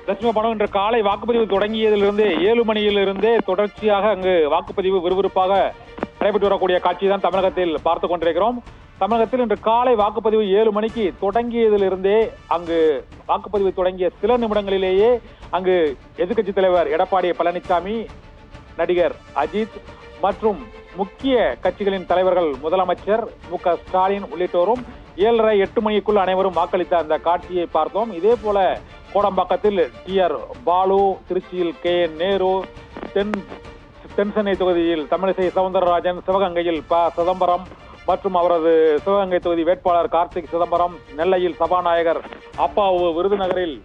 லட்சுமி பணம் இன்று காலை வாக்குப்பதிவு தொடங்கியதிலிருந்து 7 மணியிலிருந்தே தொடர்ச்சியாக அங்கு வாக்குப்பதிவு விறுவிறுப்பாக நடைபெற்று வரக்கூடிய காட்சியை தான் தமிழகத்தில் பார்த்துக் கொண்டிருக்கிறோம். தமிழகத்தில் இன்று காலை வாக்குப்பதிவு 7 மணிக்கு தொடங்கியதிலிருந்தே அங்கு வாக்குப்பதிவு தொடங்கிய சில நிமிடங்களிலேயே அங்கு எதிர்க்கட்சித் தலைவர் எடப்பாடி பழனிசாமி, நடிகர் அஜித் மற்றும் முக்கிய கட்சிகளின் தலைவர்கள் முதலமைச்சர் மு.க. ஸ்டாலின் உள்ளிட்டோரும் 7:30 8 மணிக்குள் அனைவரும் வாக்களித்த அந்த காட்சியை பார்த்தோம். இதே போல கோடம்பாக்கத்தில் டி.ஆர். பாலு, திருச்சியில் கே.என். நேரு, தென்சென்னை தொகுதியில் தமிழிசை சவுந்தரராஜன், சிவகங்கையில் ப. சிதம்பரம் மற்றும் அவரது சிவகங்கை தொகுதி வேட்பாளர் கார்த்திக் சிதம்பரம், நெல்லையில் சபாநாயகர் அப்பாவு, விருதுநகரில்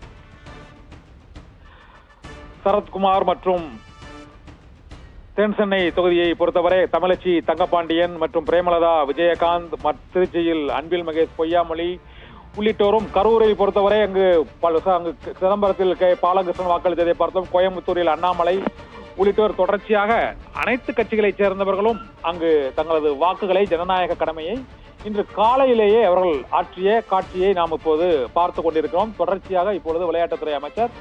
சரத்குமார் மற்றும் தென்சென்னை தொகுதியை பொறுத்தவரை தமிழச்சி தங்கபாண்டியன் மற்றும் பிரேமலதா விஜயகாந்த், திருச்சியில் அன்பில் மகேஷ் பொய்யாமொழி உள்ளிட்டோரும், கரூரை பொறுத்தவரை அங்கு சிதம்பரத்தில் கே. பாலகிருஷ்ணன் வாக்களித்ததை பார்த்தோம். கோயம்புத்தூரில் அண்ணாமலை உள்ளிட்டோர் தொடர்ச்சியாக அனைத்து கட்சிகளைச் சேர்ந்தவர்களும் அங்கு தங்களது வாக்குகளை, ஜனநாயக கடமையை இன்று காலையிலேயே அவர்கள் ஆற்றிய காட்சியை நாம் இப்போது பார்த்து கொண்டிருக்கிறோம். தொடர்ச்சியாக இப்பொழுது விளையாட்டுத்துறை அமைச்சர்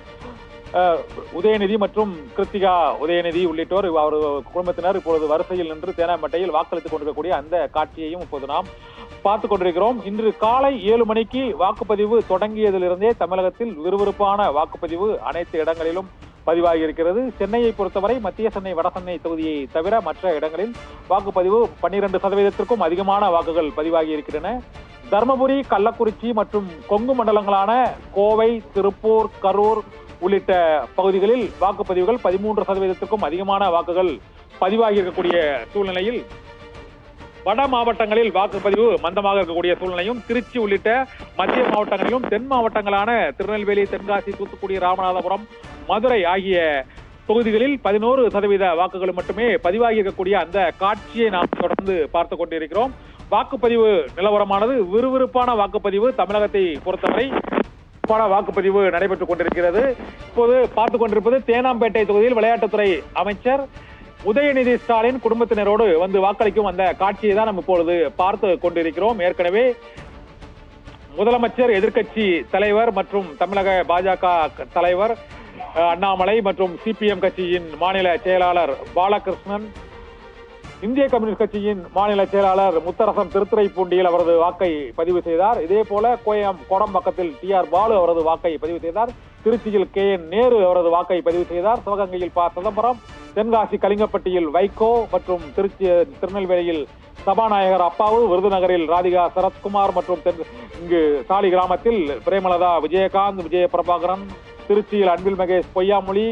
உதயநிதி மற்றும் கிருத்திகா உதயநிதி உள்ளிட்டோர் அவர் குடும்பத்தினர் இப்பொழுது வரிசையில் நின்று தேனாம்பேட்டையில் வாக்களித்துக் கொண்டிருக்கக்கூடிய அந்த காட்சியையும் இப்போது நாம் பார்த்துக் கொண்டிருக்கிறோம். இன்று காலை 7 மணிக்கு வாக்குப்பதிவு தொடங்கியதிலிருந்தே தமிழகத்தில் விறுவிறுப்பான வாக்குப்பதிவு அனைத்து இடங்களிலும் பதிவாகி இருக்கிறது. சென்னையை பொறுத்தவரை மத்திய சென்னை, வட சென்னை தொகுதியை தவிர மற்ற இடங்களில் வாக்குப்பதிவு 12% அதிகமான வாக்குகள் பதிவாகி இருக்கின்றன. தர்மபுரி, கள்ளக்குறிச்சி மற்றும் கொங்கு மண்டலங்களான கோவை, திருப்பூர், கரூர் உள்ளிட்ட பகுதிகளில் வாக்குப்பதிவுகள் 13% அதிகமான வாக்குகள் பதிவாகி இருக்கக்கூடிய சூழ்நிலையில் வட மாவட்டங்களில் வாக்குப்பதிவு மந்தமாக இருக்கக்கூடிய சூழ்நிலையும், திருச்சி உள்ளிட்ட மத்திய மாவட்டங்களிலும் தென் மாவட்டங்களான திருநெல்வேலி, தென்காசி, தூத்துக்குடி, ராமநாதபுரம், மதுரை ஆகிய தொகுதிகளில் 11% வாக்குகள் மட்டுமே பதிவாகி இருக்கக்கூடிய அந்த காட்சியை நாம் தொடர்ந்து பார்த்துக் கொண்டிருக்கிறோம். வாக்குப்பதிவு நிலவரமானது விறுவிறுப்பான வாக்குப்பதிவு தமிழகத்தை பொறுத்தவரை வாக்குப்பதிவு நடைபெற்றுக் கொண்டிருக்கிறது. இப்போது பார்த்துக் கொண்டிருப்பது தேனாம்பேட்டை தொகுதியில் விளையாட்டுத்துறை அமைச்சர் உதயநிதி ஸ்டாலின் குடும்பத்தினரோடு வந்து வாக்களிக்கும் அந்த காட்சியை தான் நாம் இப்பொழுது பார்த்து கொண்டிருக்கிறோம். ஏற்கனவே முதலமைச்சர், எதிர்க்கட்சி தலைவர் மற்றும் தமிழக பாஜக தலைவர் அண்ணாமலை மற்றும் சிபிஎம் கட்சியின் மாநில செயலாளர் பாலகிருஷ்ணன், இந்திய கம்யூனிஸ்ட் கட்சியின் மாநில செயலாளர் முத்தரசன் திருத்துறைப்பூண்டியில் அவரது வாக்கை பதிவு செய்தார். இதே போல கோடம்பாக்கத்தில் டி.ஆர். பாலு அவரது வாக்கை பதிவு செய்தார். திருச்சியில் கே.என். நேரு அவரது வாக்கை பதிவு செய்தார். சிவகங்கையில் ப. சிதம்பரம், தென்காசி கலிங்கப்பட்டியில் வைகோ மற்றும் திருநெல்வேலியில் சபாநாயகர் அப்பாவு, விருதுநகரில் ராதிகா சரத்குமார் மற்றும் இங்கு சாலி கிராமத்தில் பிரேமலதா விஜயகாந்த், விஜய பிரபாகரன், திருச்சியில் அன்பில் மகேஷ் பொய்யாமொழி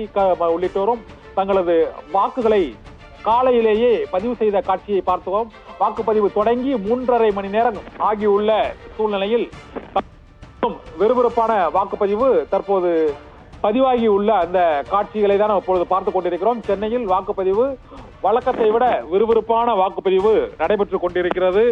உள்ளிட்டோரும் தங்களது வாக்குகளை காலையிலேயே பதிவு செய்த காட்சியை பார்த்தோம். வாக்குப்பதிவு தொடங்கி 3.5 மணி நேரம் ஆகியுள்ள சூழ்நிலையில் விறுவிறுப்பான வாக்குப்பதிவு தற்போது பதிவாகியுள்ள அந்த காட்சிகளை தான் இப்பொழுது பார்த்துக் கொண்டிருக்கிறோம். சென்னையில் வாக்குப்பதிவு வழக்கத்தை விட விறுவிறுப்பான வாக்குப்பதிவு நடைபெற்றுக் கொண்டிருக்கிறது.